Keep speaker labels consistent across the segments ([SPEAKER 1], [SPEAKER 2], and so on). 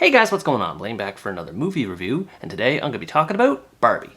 [SPEAKER 1] Hey guys, what's going on? Blaine back for another movie review, and today I'm going to be talking about Barbie.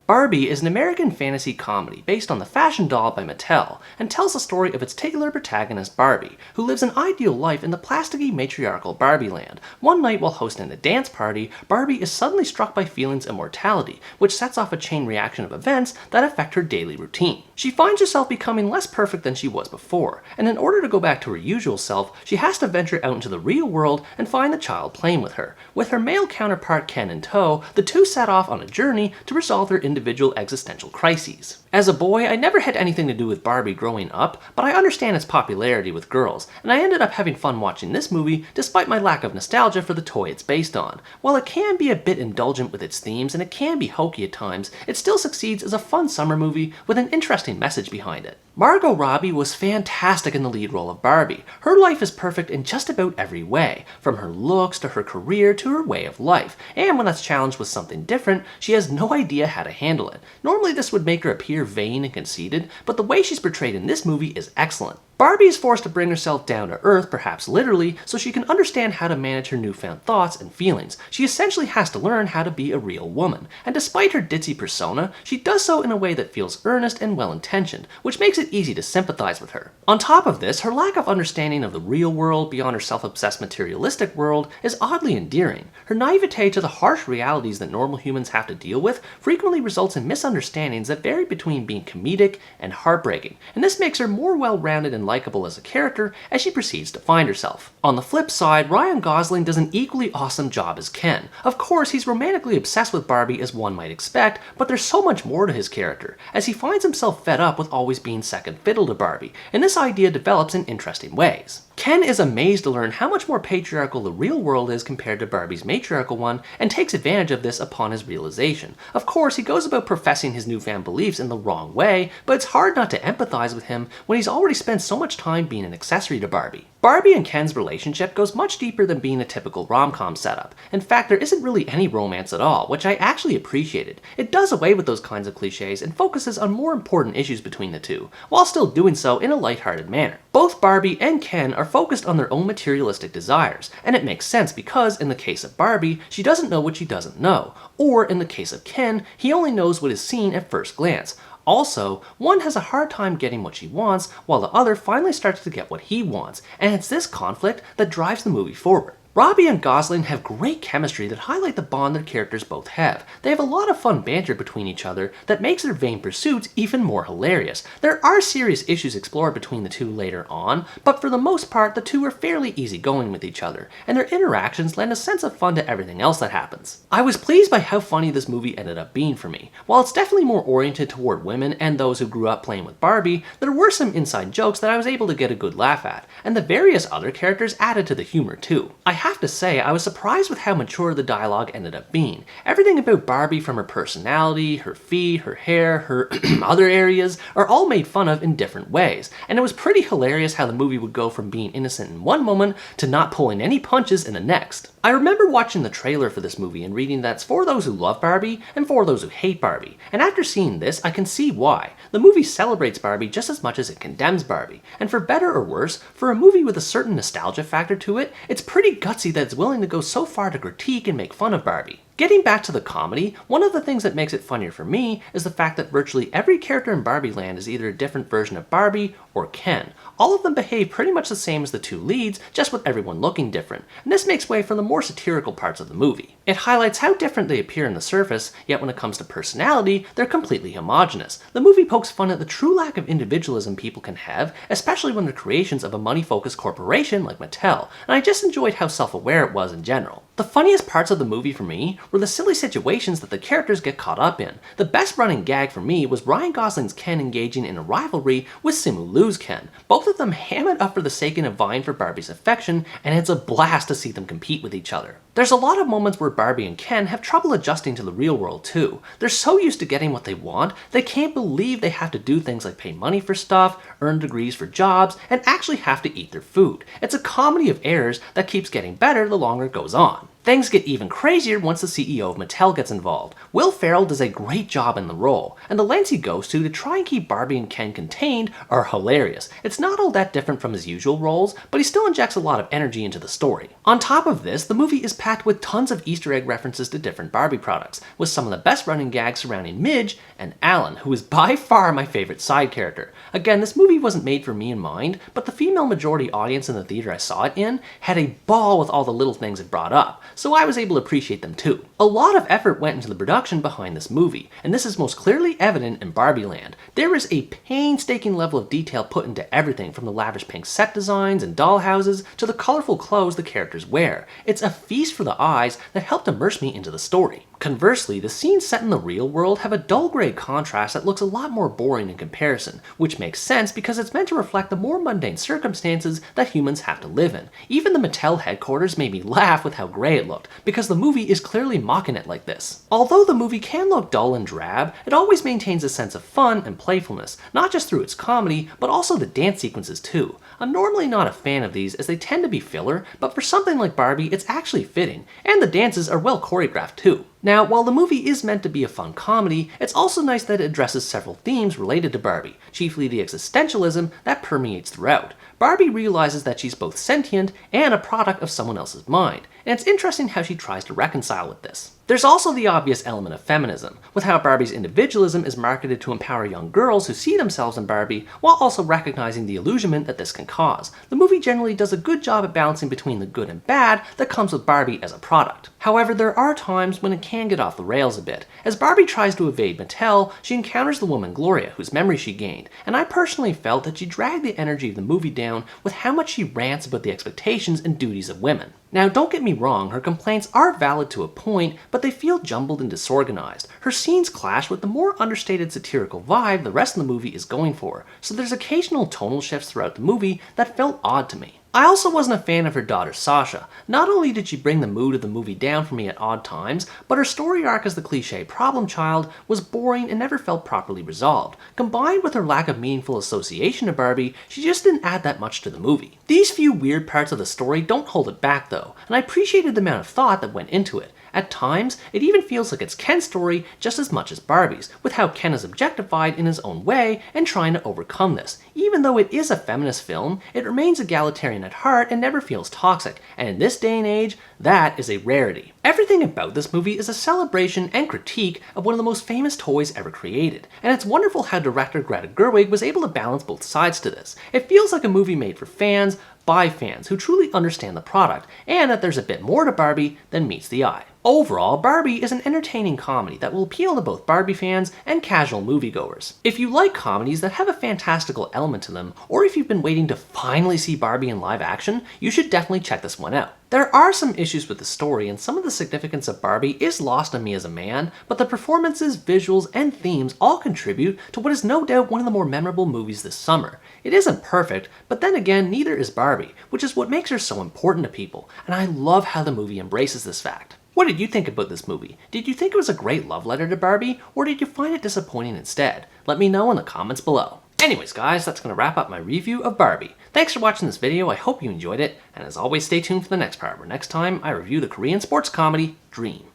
[SPEAKER 1] Barbie is an American fantasy comedy based on the fashion doll by Mattel and tells the story of its titular protagonist Barbie, who lives an ideal life in the plasticky matriarchal Barbie land. One night while hosting a dance party, Barbie is suddenly struck by feelings of mortality, which sets off a chain reaction of events that affect her daily routine. She finds herself becoming less perfect than she was before, and in order to go back to her usual self, she has to venture out into the real world and find the child playing with her. With her male counterpart Ken in tow, the two set off on a journey to resolve their individual existential crises. As a boy, I never had anything to do with Barbie growing up, but I understand its popularity with girls, and I ended up having fun watching this movie despite my lack of nostalgia for the toy it's based on. While it can be a bit indulgent with its themes and it can be hokey at times, it still succeeds as a fun summer movie with an interesting message behind it. Margot Robbie was fantastic in the lead role of Barbie. Her life is perfect in just about every way, from her looks to her career to her way of life, and when that's challenged with something different, she has no idea how to handle it. Normally this would make her appear vain and conceited, but the way she's portrayed in this movie is excellent. Barbie is forced to bring herself down to earth, perhaps literally, so she can understand how to manage her newfound thoughts and feelings. She essentially has to learn how to be a real woman, and despite her ditzy persona, she does so in a way that feels earnest and well-intentioned, which makes it easy to sympathize with her. On top of this, her lack of understanding of the real world beyond her self-obsessed materialistic world is oddly endearing. Her naivete to the harsh realities that normal humans have to deal with frequently results in misunderstandings that vary between being comedic and heartbreaking, and this makes her more well-rounded and likable as a character as she proceeds to find herself. On the flip side, Ryan Gosling does an equally awesome job as Ken. Of course, he's romantically obsessed with Barbie as one might expect, but there's so much more to his character, as he finds himself fed up with always being second fiddle to Barbie, and this idea develops in interesting ways. Ken is amazed to learn how much more patriarchal the real world is compared to Barbie's matriarchal one, and takes advantage of this upon his realization. Of course, he goes about professing his newfound beliefs in the wrong way, but it's hard not to empathize with him when he's already spent so much time being an accessory to Barbie. Barbie and Ken's relationship goes much deeper than being a typical rom-com setup. In fact, there isn't really any romance at all, which I actually appreciated. It does away with those kinds of cliches and focuses on more important issues between the two, while still doing so in a lighthearted manner. Both Barbie and Ken are focused on their own materialistic desires, and it makes sense because, in the case of Barbie, she doesn't know what she doesn't know, or in the case of Ken, he only knows what is seen at first glance. Also, one has a hard time getting what she wants, while the other finally starts to get what he wants, and it's this conflict that drives the movie forward. Robbie and Gosling have great chemistry that highlight the bond their characters both have. They have a lot of fun banter between each other that makes their vain pursuits even more hilarious. There are serious issues explored between the two later on, but for the most part the two are fairly easygoing with each other, and their interactions lend a sense of fun to everything else that happens. I was pleased by how funny this movie ended up being for me. While it's definitely more oriented toward women and those who grew up playing with Barbie, there were some inside jokes that I was able to get a good laugh at, and the various other characters added to the humor too. I have to say, I was surprised with how mature the dialogue ended up being. Everything about Barbie, from her personality, her feet, her hair, her other areas, are all made fun of in different ways, and it was pretty hilarious how the movie would go from being innocent in one moment to not pulling any punches in the next. I remember watching the trailer for this movie and reading that it's for those who love Barbie and for those who hate Barbie, and after seeing this, I can see why. The movie celebrates Barbie just as much as it condemns Barbie, and for better or worse, for a movie with a certain nostalgia factor to it, it's pretty gutsy that it's willing to go so far to critique and make fun of Barbie. Getting back to the comedy, one of the things that makes it funnier for me is the fact that virtually every character in Barbie Land is either a different version of Barbie or Ken. All of them behave pretty much the same as the two leads, just with everyone looking different, and this makes way for the more satirical parts of the movie. It highlights how different they appear on the surface, yet when it comes to personality, they're completely homogenous. The movie pokes fun at the true lack of individualism people can have, especially when they're creations of a money-focused corporation like Mattel, and I just enjoyed how self-aware it was in general. The funniest parts of the movie for me were the silly situations that the characters get caught up in. The best running gag for me was Ryan Gosling's Ken engaging in a rivalry with Simu Liu's Ken. Both of them ham it up for the sake of vying for Barbie's affection, and it's a blast to see them compete with each other. There's a lot of moments where Barbie and Ken have trouble adjusting to the real world too. They're so used to getting what they want, they can't believe they have to do things like pay money for stuff, earn degrees for jobs, and actually have to eat their food. It's a comedy of errors that keeps getting better the longer it goes on. Things get even crazier once the CEO of Mattel gets involved. Will Ferrell does a great job in the role, and the lengths he goes to try and keep Barbie and Ken contained are hilarious. It's not all that different from his usual roles, but he still injects a lot of energy into the story. On top of this, the movie is packed with tons of Easter egg references to different Barbie products, with some of the best running gags surrounding Midge and Alan, who is by far my favorite side character. Again, this movie wasn't made for me in mind, but the female majority audience in the theater I saw it in had a ball with all the little things it brought up, so I was able to appreciate them too. A lot of effort went into the production behind this movie, and this is most clearly evident in Barbie Land. There is a painstaking level of detail put into everything from the lavish pink set designs and dollhouses to the colorful clothes the characters wear. It's a feast for the eyes that helped immerse me into the story. Conversely, the scenes set in the real world have a dull gray contrast that looks a lot more boring in comparison, which makes sense because it's meant to reflect the more mundane circumstances that humans have to live in. Even the Mattel headquarters made me laugh with how gray it looked, because the movie is clearly mocking it like this. Although the movie can look dull and drab, it always maintains a sense of fun and playfulness, not just through its comedy, but also the dance sequences too. I'm normally not a fan of these as they tend to be filler, but for something like Barbie, it's actually fitting, and the dances are well choreographed too. Now, while the movie is meant to be a fun comedy, it's also nice that it addresses several themes related to Barbie, chiefly the existentialism that permeates throughout. Barbie realizes that she's both sentient and a product of someone else's mind, and it's interesting how she tries to reconcile with this. There's also the obvious element of feminism, with how Barbie's individualism is marketed to empower young girls who see themselves in Barbie, while also recognizing the illusionment that this can cause. The movie generally does a good job at balancing between the good and bad that comes with Barbie as a product. However, there are times when it can get off the rails a bit. As Barbie tries to evade Mattel, she encounters the woman Gloria, whose memory she gained, and I personally felt that she dragged the energy of the movie down with how much she rants about the expectations and duties of women. Now, don't get me wrong, her complaints are valid to a point, but they feel jumbled and disorganized. Her scenes clash with the more understated satirical vibe the rest of the movie is going for, so there's occasional tonal shifts throughout the movie that felt odd to me. I also wasn't a fan of her daughter Sasha. Not only did she bring the mood of the movie down for me at odd times, but her story arc as the cliche problem child was boring and never felt properly resolved. Combined with her lack of meaningful association to Barbie, she just didn't add that much to the movie. These few weird parts of the story don't hold it back though, and I appreciated the amount of thought that went into it. At times, it even feels like it's Ken's story just as much as Barbie's, with how Ken is objectified in his own way and trying to overcome this. Even though it is a feminist film, it remains egalitarian at heart and never feels toxic, and in this day and age, that is a rarity. Everything about this movie is a celebration and critique of one of the most famous toys ever created, and it's wonderful how director Greta Gerwig was able to balance both sides to this. It feels like a movie made for fans, by fans who truly understand the product, and that there's a bit more to Barbie than meets the eye. Overall, Barbie is an entertaining comedy that will appeal to both Barbie fans and casual moviegoers. If you like comedies that have a fantastical element to them, or if you've been waiting to finally see Barbie in live action, you should definitely check this one out. There are some issues with the story, and some of the significance of Barbie is lost on me as a man, but the performances, visuals, and themes all contribute to what is no doubt one of the more memorable movies this summer. It isn't perfect, but then again, neither is Barbie, which is what makes her so important to people, and I love how the movie embraces this fact. What did you think about this movie? Did you think it was a great love letter to Barbie, or did you find it disappointing instead? Let me know in the comments below. Anyways guys, that's going to wrap up my review of Barbie. Thanks for watching this video, I hope you enjoyed it, and as always stay tuned for the next part where next time I review the Korean sports comedy, Dream.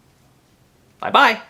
[SPEAKER 1] Bye bye!